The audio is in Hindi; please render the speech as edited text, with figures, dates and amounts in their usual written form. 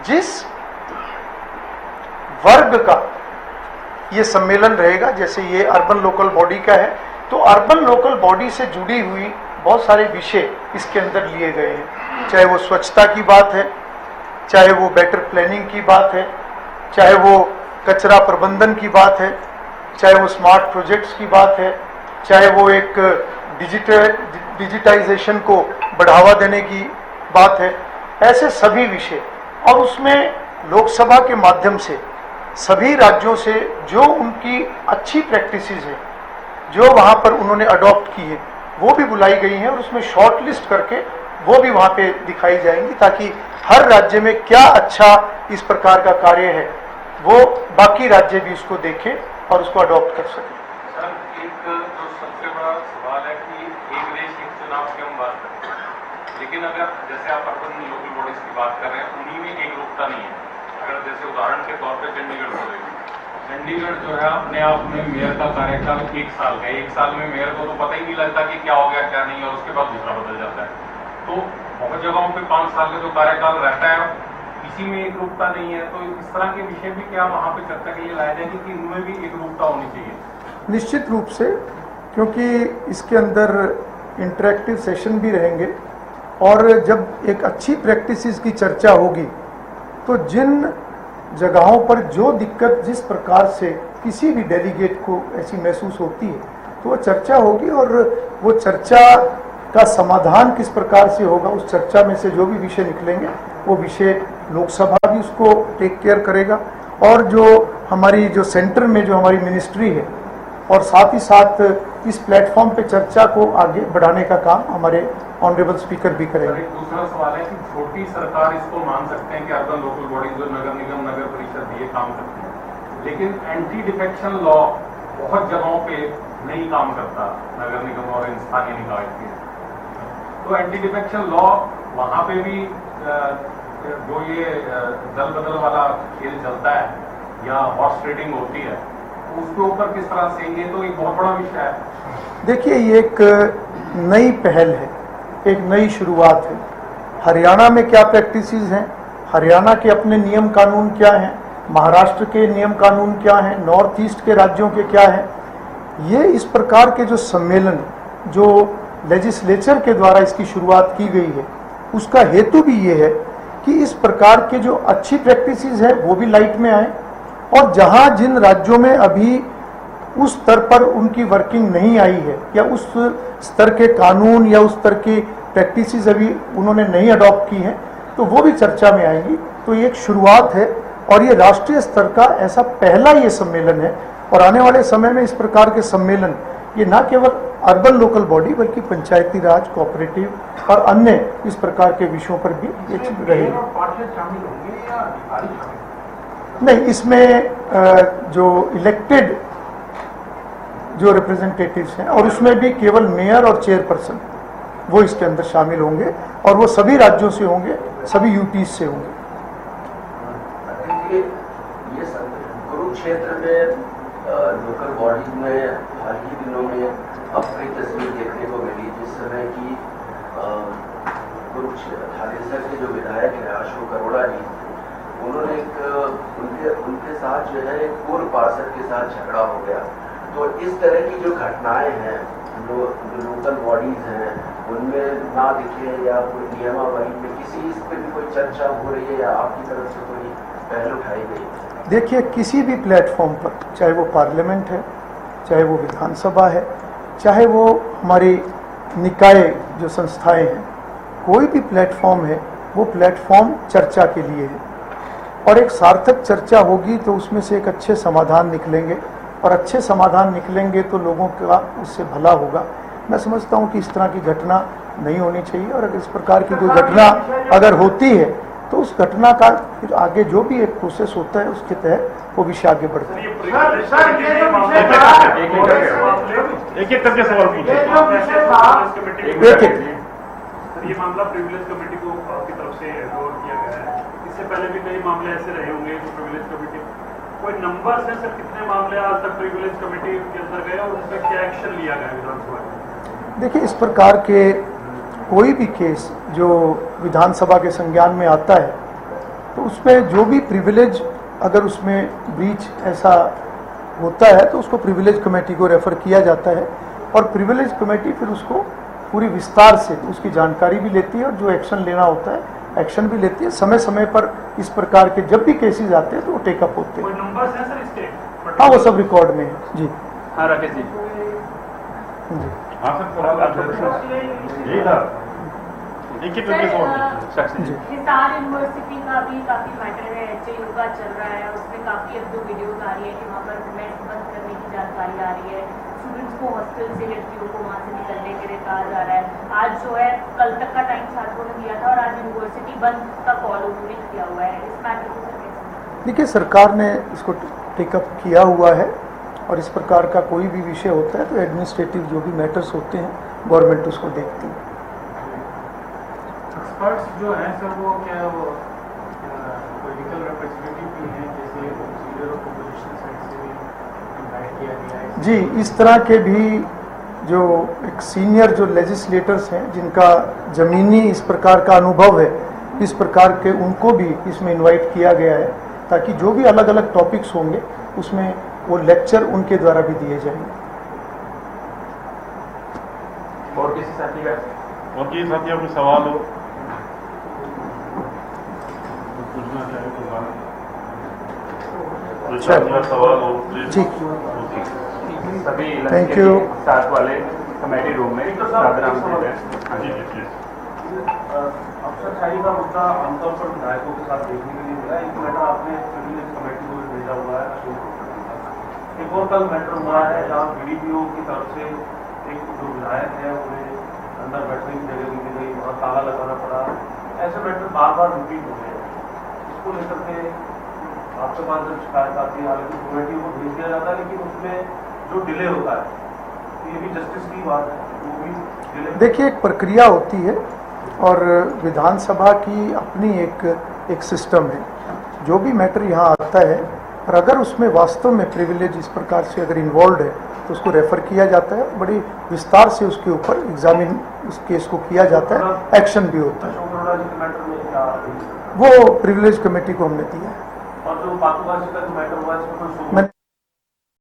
जिस वर्ग का ये सम्मेलन रहेगा, जैसे ये अर्बन लोकल बॉडी का है, तो अर्बन लोकल बॉडी से जुड़ी हुई बहुत सारे विषय इसके अंदर लिए गए हैं, चाहे वो स्वच्छता की बात है, चाहे वो बेटर प्लानिंग की बात है, चाहे वो कचरा प्रबंधन की बात है, चाहे वो स्मार्ट प्रोजेक्ट्स की बात है, चाहे वो एक डिजिटाइजेशन को बढ़ावा देने की बात है, ऐसे सभी विषय। और उसमें लोकसभा के माध्यम से सभी राज्यों से जो उनकी अच्छी प्रैक्टिसेस है, जो वहाँ पर उन्होंने अडॉप्ट की है, वो भी बुलाई गई हैं और उसमें शॉर्ट लिस्ट करके वो भी वहाँ पे दिखाई जाएंगी, ताकि हर राज्य में क्या अच्छा इस प्रकार का कार्य है वो बाकी राज्य भी उसको देखें और उसको अडॉप्ट कर सकें। सर, एक जो सबसे बड़ा सवाल है कि एक देश एक चुनाव की हम बात करते हैं, लेकिन अगर जैसे आप अर्बन लोकल बॉडीज की बात कर रहे हैं, उन्हीं में एक रूपता नहीं है। अगर जैसे उदाहरण के तौर पर चंडीगढ़ को देखें, चंडीगढ़ जो है अपने आप में मेयर का कार्यकाल 1 साल का है। 1 साल में मेयर को तो पता ही नहीं लगता कि क्या हो गया क्या नहीं, और उसके बाद दूसरा बदल जाता है। तो बहुत जगहों पे 5 साल का जो कार्यकाल रहता है, इसी में एक रूपता नहीं है। तो इस तरह के विषय भी क्या वहाँ पे चर्चा के लिए लाया जाएगी कि इनमें भी एक रूपता होनी चाहिए? निश्चित रूप से, क्योंकि इसके अंदर इंटरेक्टिव सेशन भी रहेंगे और जब एक अच्छी प्रैक्टिसेस की चर्चा होगी तो जिन जगहों पर जो दिक्कत जिस प्रकार से किसी भी डेलीगेट को ऐसी महसूस होती है तो वो चर्चा होगी, और वो चर्चा का समाधान किस प्रकार से होगा, उस चर्चा में से जो भी विषय निकलेंगे वो विषय लोकसभा भी उसको टेक केयर करेगा। और जो हमारी जो सेंटर में जो हमारी मिनिस्ट्री है, और साथ ही साथ इस प्लेटफॉर्म पे चर्चा को आगे बढ़ाने का काम हमारे ऑनरेबल स्पीकर भी करेंगे। एक दूसरा सवाल है कि छोटी सरकार इसको मान सकते हैं कि अर्बन लोकल बॉडी जो नगर निगम नगर परिषद ये काम करते हैं, लेकिन एंटी डिफेक्शन लॉ बहुत जगहों पे नहीं काम करता नगर निगम और स्थानीय निकाय के। तो एंटी डिफेक्शन लॉ वहाँ पे भी जो ये दल बदल वाला खेल चलता है या हॉर्स ट्रेडिंग होती है, उसके ऊपर किस तरह से, ये तो एक बहुत बड़ा विषय है। देखिए, ये एक नई पहल है, एक नई शुरुआत है। हरियाणा में क्या प्रैक्टिसेस हैं, हरियाणा के अपने नियम कानून क्या हैं, महाराष्ट्र के नियम कानून क्या हैं, नॉर्थ ईस्ट के राज्यों के क्या हैं, ये इस प्रकार के जो सम्मेलन जो लेजिस्लेचर के द्वारा इसकी शुरुआत की गई है, उसका हेतु भी ये है कि इस प्रकार के जो अच्छी प्रैक्टिसेस है वो भी लाइट में आए, और जहां जिन राज्यों में अभी उस स्तर पर उनकी वर्किंग नहीं आई है या उस स्तर के कानून या उस स्तर की प्रैक्टिसेस अभी उन्होंने नहीं अडॉप्ट की हैं, तो वो भी चर्चा में आएंगी। तो ये एक शुरुआत है और ये राष्ट्रीय स्तर का ऐसा पहला ये सम्मेलन है, और आने वाले समय में इस प्रकार के सम्मेलन ये न केवल अर्बन लोकल बॉडी बल्कि पंचायती राज, कोऑपरेटिव और अन्य इस प्रकार के विषयों पर भी ये रहेगी। नहीं, इसमें जो इलेक्टेड जो रिप्रेजेंटेटिव्स हैं, और उसमें भी केवल मेयर और चेयरपर्सन वो इसके अंदर शामिल होंगे, और वो सभी राज्यों से होंगे, सभी यूटीज से होंगे। ये कुरुक्षेत्र में लोकल बॉडी में हाल ही दिनों में अब कई तस्वीर देखने को मिली, जिस समय की कुरुक्षेत्र हालेसर के जो विधायक हैं अशोक अरोड़ा जी, उन्होंने उनके साथ जो है एक पूर्व पार्षद के साथ झगड़ा हो गया। तो इस तरह की जो घटनाएं हैं, जो लोकल बॉडीज हैं, उनमें ना दिखे या कोई नियमावली में किसी इस पर भी कोई चर्चा हो रही है या आपकी तरफ से कोई पहल उठाई गई? देखिए, किसी भी प्लेटफॉर्म पर, चाहे वो पार्लियामेंट है, चाहे वो विधानसभा है, चाहे वो हमारी निकाय जो संस्थाएं हैं, कोई भी प्लेटफॉर्म है, वो प्लेटफॉर्म चर्चा के लिए है, और एक सार्थक चर्चा होगी तो उसमें से एक अच्छे समाधान निकलेंगे, और अच्छे समाधान निकलेंगे तो लोगों का उससे भला होगा। मैं समझता हूँ कि इस तरह की घटना नहीं होनी चाहिए, और अगर इस प्रकार की कोई घटना अगर होती है तो उस घटना का फिर आगे जो भी एक प्रोसेस होता है उसके तहत वो विषय आगे बढ़ता है। एक करके सवाल पूछिए। ये मामला प्रिविलेज कमेटी को की तरफ से गौर किया गया है, इससे पहले भी कई मामले ऐसे रहे होंगे जो प्रिविलेज कमेटी, कोई नंबर है सर कितने मामले आज तक प्रिविलेज कमेटी के अंदर गए और उस पर क्या एक्शन लिया गया विधानसभा में? देखिए, इस प्रकार के कोई भी केस जो विधानसभा के संज्ञान में आता है तो उसमें जो भी प्रिविलेज अगर उसमें ब्रीच ऐसा होता है तो उसको प्रिविलेज कमेटी को रेफर किया जाता है और प्रिविलेज कमेटी फिर उसको पूरी विस्तार से उसकी जानकारी भी लेती है और जो एक्शन लेना होता है एक्शन भी लेती है। समय समय पर इस प्रकार के जब भी केसेस आते हैं तो वो टेकअप होते हैं। कोई नंबर्स हैं सर इसके? हाँ, वो सब रिकॉर्ड में है जी। हाँ राकेश जी। जी हाँ सर, यही था लिखित जी। हिसार यूनिवर्सिटी का भी काफी मैटर है, HAU का चल रहा है, उसमें काफी अब जो वीडियोस आ रही है कि वहाँ पर मेस बंद करने की जानकारी आ रही है, स्टूडेंट्स को हॉस्टल से लड़कियों को वहाँ से निकलने के लिए कहा जा रहा है। आज जो है कल तक का टाइम छात्रों ने दिया था और आज यूनिवर्सिटी बंद का कॉल उन्होंने किया हुआ है। इस मैटर को देखिए, सरकार ने इसको टेकअप किया हुआ है और इस प्रकार का कोई भी विषय होता है तो एडमिनिस्ट्रेटिव जो भी मैटर्स होते हैं गवर्नमेंट उसको देखती है। एक्सपर्ट्स जो हैं सर वो क्या वो पॉलिटिकल रिप्रेजेंटेटिव भी हैं, जैसे लीडर ऑफ अपोजिशन साइड से भी इनवाइट किया गया है? जी, इस तरह के भी जो एक सीनियर जो लेजिस्लेटर्स हैं जिनका ज़मीनी इस प्रकार का अनुभव है, इस प्रकार के उनको भी इसमें इनवाइट किया गया है ताकि जो भी अलग अलग टॉपिक्स होंगे उसमें वो लेक्चर उनके द्वारा भी दिए जाएंगे। और किसी साथी का और किसी साथी आपको सवाल हो पूछना चाहे तो सवाल हो जी, सभी थैंक यू। साथ वाले कमेटी रूम में साधना दे रहे हैं। जी जी जी। अफसरशाही का मुद्दा आमतौर पर विधायकों के साथ देखने के लिए मिला। एक मैटर आपने प्रिविलेज कमेटी को भेजा हुआ है अशोक का। एक और कल मैटर हुआ है जहाँ BDPO की तरफ से एक जो विधायक है उन्हें अंदर बैठने की जगह दी गई, वहाँ ताला लगाना पड़ा। ऐसे मैटर बार बार रिपीट हो गए। इसको लेकर के आपके पास जब शिकायत आती है, हालांकि कमेटी को भेज दिया जाता है लेकिन उसमें जो डिले होता है, ये भी जस्टिस की बात है, वो भी डिले। देखिए, एक प्रक्रिया होती है और विधानसभा की अपनी एक सिस्टम है। जो भी मैटर यहाँ आता है और अगर उसमें वास्तव में प्रिविलेज इस प्रकार से अगर इन्वॉल्व है तो उसको रेफर किया जाता है, बड़ी विस्तार से उसके ऊपर एग्जामिन उस केस को किया जाता है, एक्शन भी होता है। अशोक अरोड़ा जी के मैटर में क्या वो प्रिविलेज कमेटी को हमने दिया है। और जो पाकुबाजी का जो मैटर हुआ है इसमें कोई मैंने